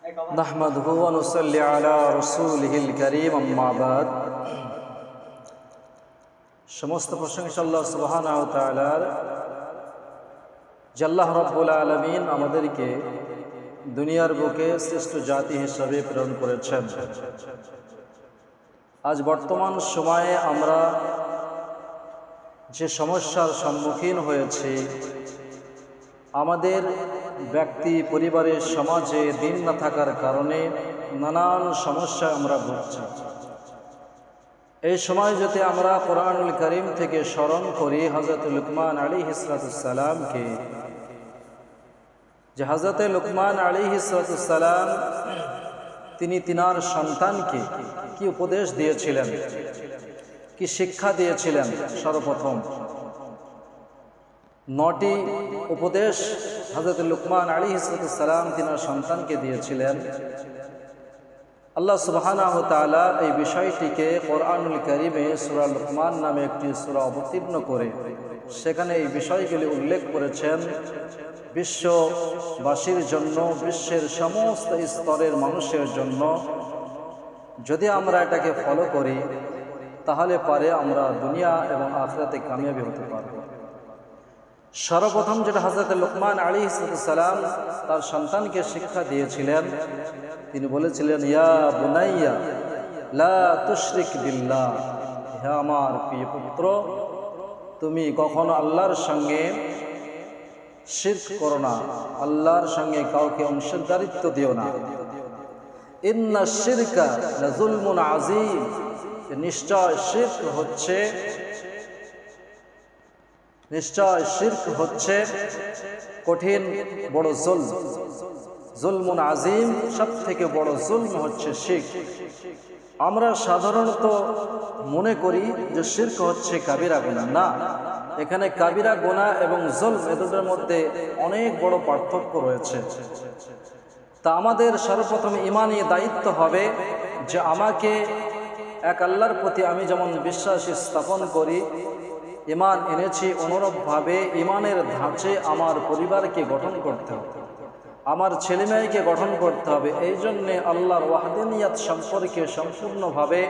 নাহমাদুহু ওয়া নুসাল্লি আলা রাসূলিহিল কারীম, আম্মা বাদ। সমস্ত প্রশংসা আল্লাহ সুবহানাহু ওয়া তাআলার। যে আল্লাহ রাব্বুল আলামিন আমাদেরকে দুনিয়ার বুকে শ্রেষ্ঠ জাতি হিসাবে প্রেরণ করেছেন। আজ বর্তমান সময়ে আমরা যে সমস্যার সম্মুখীন হয়েছি, আমাদের ব্যক্তি, পরিবারের, সমাজে দিন না থাকার কারণে নানান সমস্যায় আমরা ভুগছি। এই সময় যদি আমরা কোরআনুল কারীম থেকে স্মরণ করি হযরত লুকমান আলাইহিস সালামকে, যে হযরত লুকমান আলাইহিস সালাম তিনি তিনার সন্তানকে কি উপদেশ দিয়েছিলেন, কি শিক্ষা দিয়েছিলেন। সর্বপ্রথম 9টি উপদেশ হযরত লুকমান আলাইহিস সালাম তিনার সন্তানকে দিয়েছিলেন। আল্লাহ সুবহানাহু ওয়া তাআলা এই বিষয়টিকে কোরআনুল কারীমে সূরা লুকমান নামে একটি সূরা অবতীর্ণ করে সেখানে এই বিষয়গুলি উল্লেখ করেছেন বিশ্ববাসীর জন্য, বিশ্বের সমস্ত স্তরের মানুষের জন্য। যদি আমরা এটাকে ফলো করি তাহলে পারে আমরা দুনিয়া এবং আখিরাতে কামিয়াবি হতে পারব। সর্বপ্রথম যেটা হযরত লুকমান আলাইহিস সালাম তার সন্তানকে শিক্ষা দিয়েছিলেন, তিনি বলেছিলেন, ইয়া বুনাইয়া লা তুশরিক বিল্লাহ, হে আমার প্রিয় পুত্র, তুমি কখনো আল্লাহর সঙ্গে শিরক করো না, আল্লাহর সঙ্গে কাউকে অংশীদারিত্ব দিও না। ইন্না শিরকা লাযুলমুন আযীম, নিশ্চয় শিরক হচ্ছে কঠিন বড় জুলম। জুলমুন আযীম, সব থেকে বড় জুলম হচ্ছে শিরক। আমরা সাধারণত মনে করি যে শিরক হচ্ছে কাবিরা গুনাহ। না, এখানে কাবিরা গুনাহ এবং জুলম এ দুটোর মধ্যে অনেক বড় পার্থক্য রয়েছে। তা আমাদের সর্বপ্রথম ঈমানী দায়িত্ব হবে যে আমাকে এক আল্লাহর প্রতি আমি যেমন বিশ্বাস স্থাপন করি, ঈমান এনেছি, অনুরূপভাবে ঈমানের ধাঁচে আমার পরিবারকে গঠন করতে হবে, আমার ছেলেমেয়েকে গঠন করতে হবে। এই জন্যে আল্লাহর ওয়াহদানিয়াত সম্পর্কে সম্পূর্ণভাবে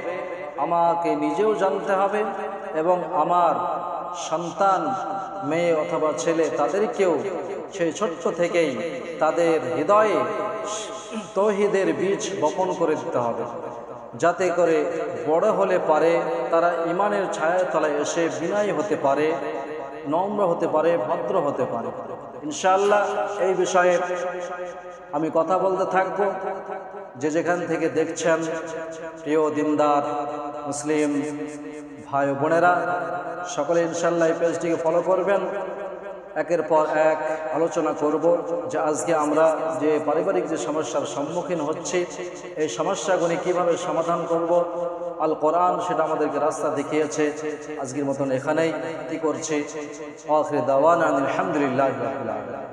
আমাকে নিজেও জানতে হবে এবং আমার সন্তান, মেয়ে অথবা ছেলে, তাদেরকেও সেই ছোট্ট থেকেই তাদের হৃদয়ে তাওহীদের বীজ বপন করে দিতে হবে, যাতে করে বড় হলে পারে তারা ঈমানের ছায়ার তলায় এসে বিনয়ী হতে পারে, নম্র হতে পারে, ভদ্র হতে পারে। ইনশাআল্লাহ এই বিষয়ে আমি কথা বলতে থাকব। যে যেখান থেকে দেখছেন প্রিয় দিনদার মুসলিম ভাই বোনেরা, সকলে ইনশাআল্লাহ এই পেজটিকে ফলো করবেন। একের পর এক আলোচনা করব যে আজকে আমরা যে পারিবারিক যে সমস্যার সম্মুখীন হচ্ছি, এই সমস্যাগুলি কিভাবে সমাধান করব। আল কোরআন সেটা আমাদেরকে রাস্তা দেখিয়েছে। আজকের মতন এখানেই কি করছি, আখির দাওয়ানা আলহামদুলিল্লাহি রাব্বিল আলামিন।